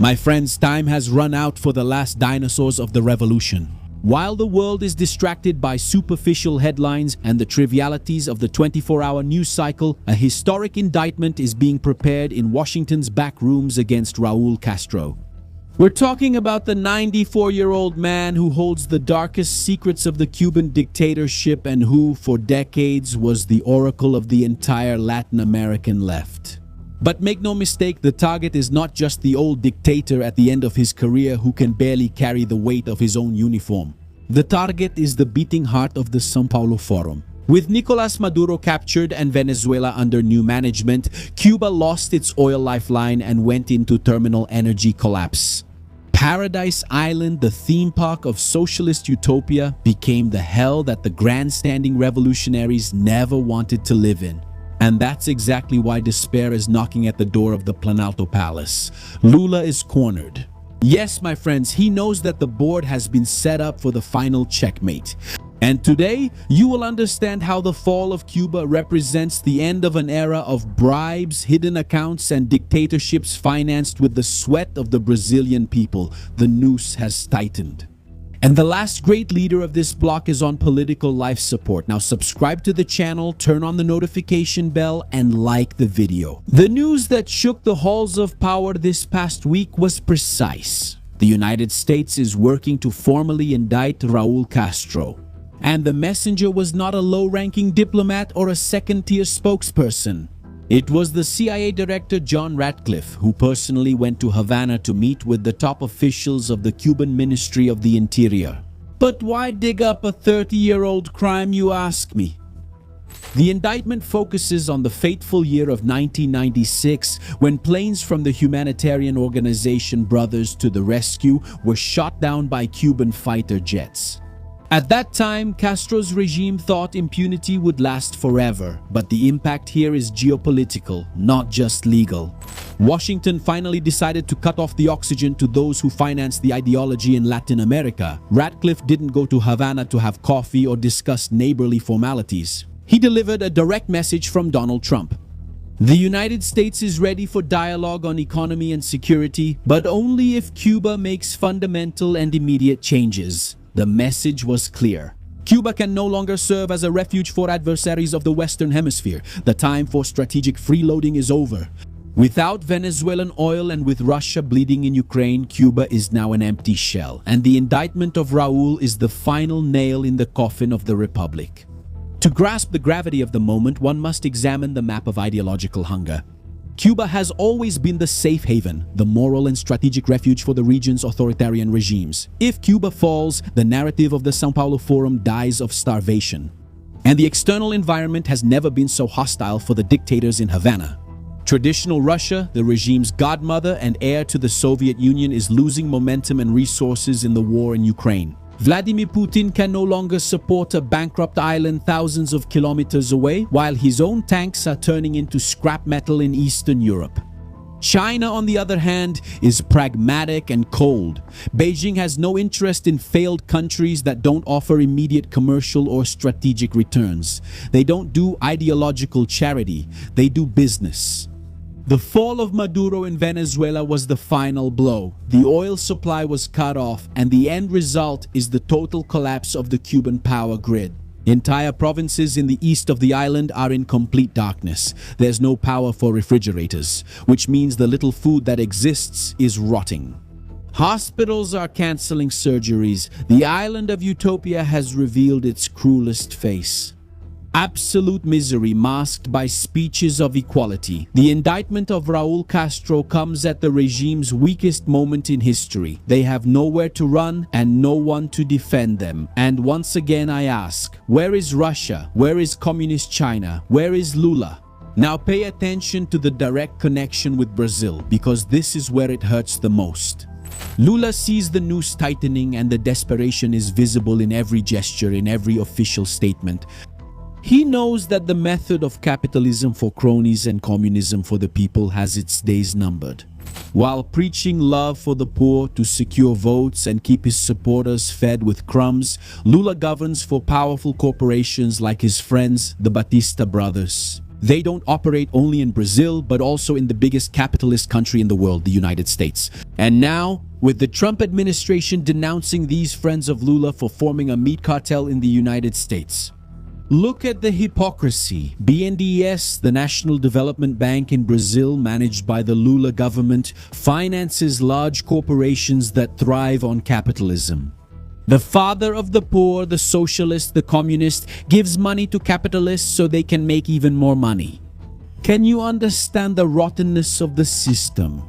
My friends, time has run out for the last dinosaurs of the revolution. While the world is distracted by superficial headlines and the trivialities of the 24-hour news cycle, a historic indictment is being prepared in Washington's back rooms against Raul Castro. We're talking about the 94-year-old man who holds the darkest secrets of the Cuban dictatorship and who, for decades, was the oracle of the entire Latin American left. But make no mistake, the target is not just the old dictator at the end of his career who can barely carry the weight of his own uniform. The target is the beating heart of the São Paulo Forum. With Nicolas Maduro captured and Venezuela under new management, Cuba lost its oil lifeline and went into terminal energy collapse. Paradise Island, the theme park of socialist utopia, became the hell that the grandstanding revolutionaries never wanted to live in. And that's exactly why despair is knocking at the door of the Planalto Palace. Lula is cornered. Yes, my friends, he knows that the board has been set up for the final checkmate. And today, you will understand how the fall of Cuba represents the end of an era of bribes, hidden accounts, and dictatorships financed with the sweat of the Brazilian people. The noose has tightened. And the last great leader of this block is on political life support. Now subscribe to the channel, turn on the notification bell, and like the video. The news that shook the halls of power this past week was precise. The United States is working to formally indict Raul Castro. And the messenger was not a low-ranking diplomat or a second-tier spokesperson. It was the CIA Director John Ratcliffe who personally went to Havana to meet with the top officials of the Cuban Ministry of the Interior. But why dig up a 30-year-old crime, you ask me? The indictment focuses on the fateful year of 1996 when planes from the humanitarian organization Brothers to the Rescue were shot down by Cuban fighter jets. At that time, Castro's regime thought impunity would last forever, but the impact here is geopolitical, not just legal. Washington finally decided to cut off the oxygen to those who financed the ideology in Latin America. Ratcliffe didn't go to Havana to have coffee or discuss neighborly formalities. He delivered a direct message from Donald Trump. The United States is ready for dialogue on economy and security, but only if Cuba makes fundamental and immediate changes. The message was clear. Cuba can no longer serve as a refuge for adversaries of the Western Hemisphere. The time for strategic freeloading is over. Without Venezuelan oil and with Russia bleeding in Ukraine, Cuba is now an empty shell. And the indictment of Raul is the final nail in the coffin of the Republic. To grasp the gravity of the moment, one must examine the map of ideological hunger. Cuba has always been the safe haven, the moral and strategic refuge for the region's authoritarian regimes. If Cuba falls, the narrative of the São Paulo Forum dies of starvation. And the external environment has never been so hostile for the dictators in Havana. Traditional Russia, the regime's godmother and heir to the Soviet Union, is losing momentum and resources in the war in Ukraine. Vladimir Putin can no longer support a bankrupt island thousands of kilometers away, while his own tanks are turning into scrap metal in Eastern Europe. China, on the other hand, is pragmatic and cold. Beijing has no interest in failed countries that don't offer immediate commercial or strategic returns. They don't do ideological charity, they do business. The fall of Maduro in Venezuela was the final blow. The oil supply was cut off, and the end result is the total collapse of the Cuban power grid. Entire provinces in the east of the island are in complete darkness. There's no power for refrigerators, which means the little food that exists is rotting. Hospitals are canceling surgeries. The island of utopia has revealed its cruelest face. Absolute misery masked by speeches of equality. The indictment of Raul Castro comes at the regime's weakest moment in history. They have nowhere to run and no one to defend them. And once again I ask, where is Russia? Where is Communist China? Where is Lula? Now pay attention to the direct connection with Brazil, because this is where it hurts the most. Lula sees the noose tightening and the desperation is visible in every gesture, in every official statement. He knows that the method of capitalism for cronies and communism for the people has its days numbered. While preaching love for the poor to secure votes and keep his supporters fed with crumbs, Lula governs for powerful corporations like his friends, the Batista brothers. They don't operate only in Brazil, but also in the biggest capitalist country in the world, the United States. And now, with the Trump administration denouncing these friends of Lula for forming a meat cartel in the United States. Look at the hypocrisy. BNDES, the National Development Bank in Brazil, managed by the Lula government, finances large corporations that thrive on capitalism. The father of the poor, the socialist, the communist, gives money to capitalists so they can make even more money. Can you understand the rottenness of the system?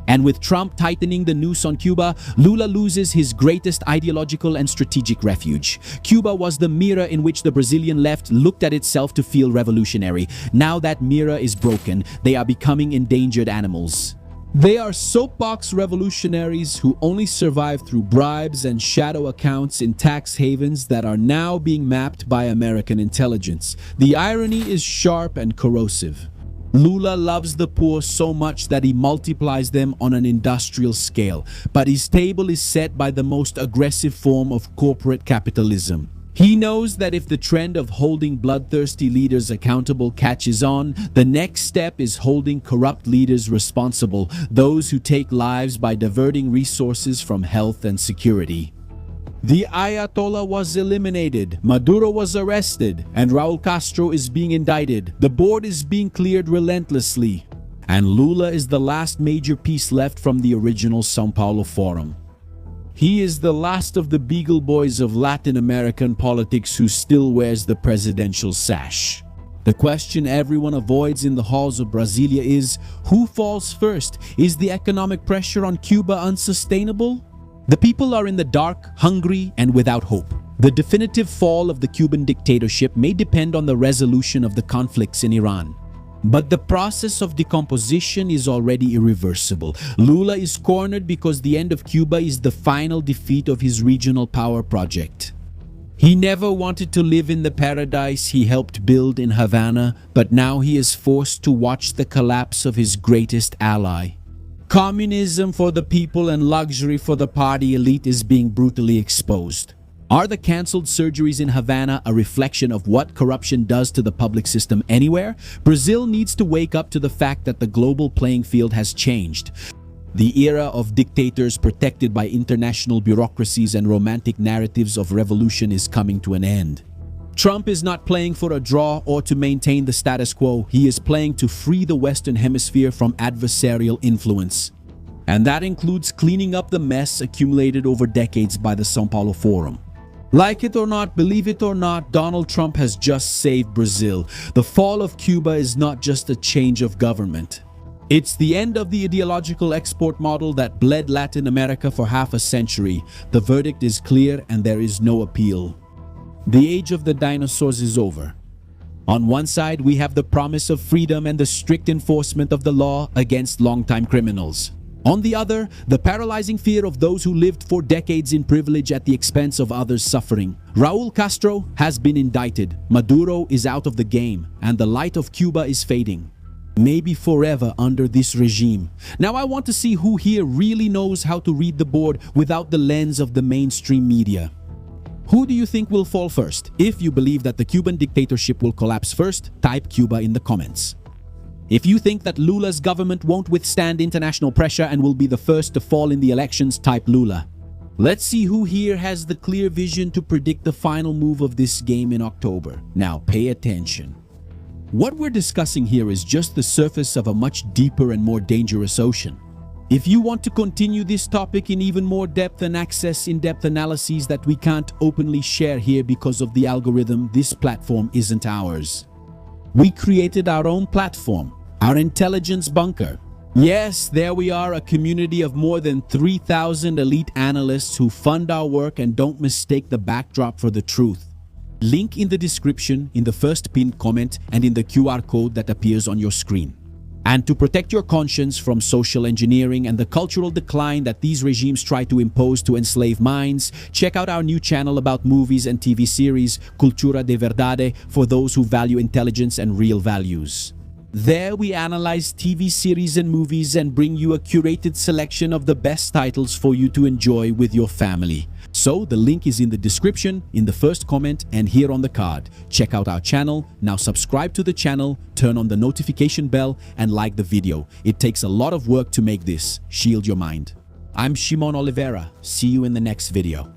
And with Trump tightening the noose on Cuba, Lula loses his greatest ideological and strategic refuge. Cuba was the mirror in which the Brazilian left looked at itself to feel revolutionary. Now that mirror is broken, they are becoming endangered animals. They are soapbox revolutionaries who only survive through bribes and shadow accounts in tax havens that are now being mapped by American intelligence. The irony is sharp and corrosive. Lula loves the poor so much that he multiplies them on an industrial scale, but his table is set by the most aggressive form of corporate capitalism. He knows that if the trend of holding bloodthirsty leaders accountable catches on, the next step is holding corrupt leaders responsible, those who take lives by diverting resources from health and security. The Ayatollah was eliminated, Maduro was arrested, and Raul Castro is being indicted. The board is being cleared relentlessly. And Lula is the last major piece left from the original São Paulo Forum. He is the last of the Beagle Boys of Latin American politics who still wears the presidential sash. The question everyone avoids in the halls of Brasilia is, who falls first? Is the economic pressure on Cuba unsustainable? The people are in the dark, hungry, and without hope. The definitive fall of the Cuban dictatorship may depend on the resolution of the conflicts in Iran. But the process of decomposition is already irreversible. Lula is cornered because the end of Cuba is the final defeat of his regional power project. He never wanted to live in the paradise he helped build in Havana, but now he is forced to watch the collapse of his greatest ally. Communism for the people and luxury for the party elite is being brutally exposed. Are the cancelled surgeries in Havana a reflection of what corruption does to the public system anywhere? Brazil needs to wake up to the fact that the global playing field has changed. The era of dictators protected by international bureaucracies and romantic narratives of revolution is coming to an end. Trump is not playing for a draw or to maintain the status quo. He is playing to free the Western Hemisphere from adversarial influence. And that includes cleaning up the mess accumulated over decades by the São Paulo Forum. Like it or not, believe it or not, Donald Trump has just saved Brazil. The fall of Cuba is not just a change of government. It's the end of the ideological export model that bled Latin America for half a century. The verdict is clear and there is no appeal. The age of the dinosaurs is over. On one side, we have the promise of freedom and the strict enforcement of the law against longtime criminals. On the other, the paralyzing fear of those who lived for decades in privilege at the expense of others' suffering. Raul Castro has been indicted, Maduro is out of the game, and the light of Cuba is fading. Maybe forever under this regime. Now I want to see who here really knows how to read the board without the lens of the mainstream media. Who do you think will fall first? If you believe that the Cuban dictatorship will collapse first, type Cuba in the comments. If you think that Lula's government won't withstand international pressure and will be the first to fall in the elections, type Lula. Let's see who here has the clear vision to predict the final move of this game in October. Now pay attention. What we're discussing here is just the surface of a much deeper and more dangerous ocean. If you want to continue this topic in even more depth and access in-depth analyses that we can't openly share here because of the algorithm, this platform isn't ours. We created our own platform, our intelligence bunker. Yes, there we are, a community of more than 3,000 elite analysts who fund our work and don't mistake the backdrop for the truth. Link in the description, in the first pinned comment, and in the QR code that appears on your screen. And to protect your conscience from social engineering and the cultural decline that these regimes try to impose to enslave minds, check out our new channel about movies and TV series, Cultura de Verdade, for those who value intelligence and real values. There we analyze TV series and movies and bring you a curated selection of the best titles for you to enjoy with your family. So the link is in the description, in the first comment, and here on the card. Check out our channel. Now subscribe to the channel, turn on the notification bell, and like the video. It takes a lot of work to make this. Shield your mind. I'm Shimon Oliveira. See you in the next video.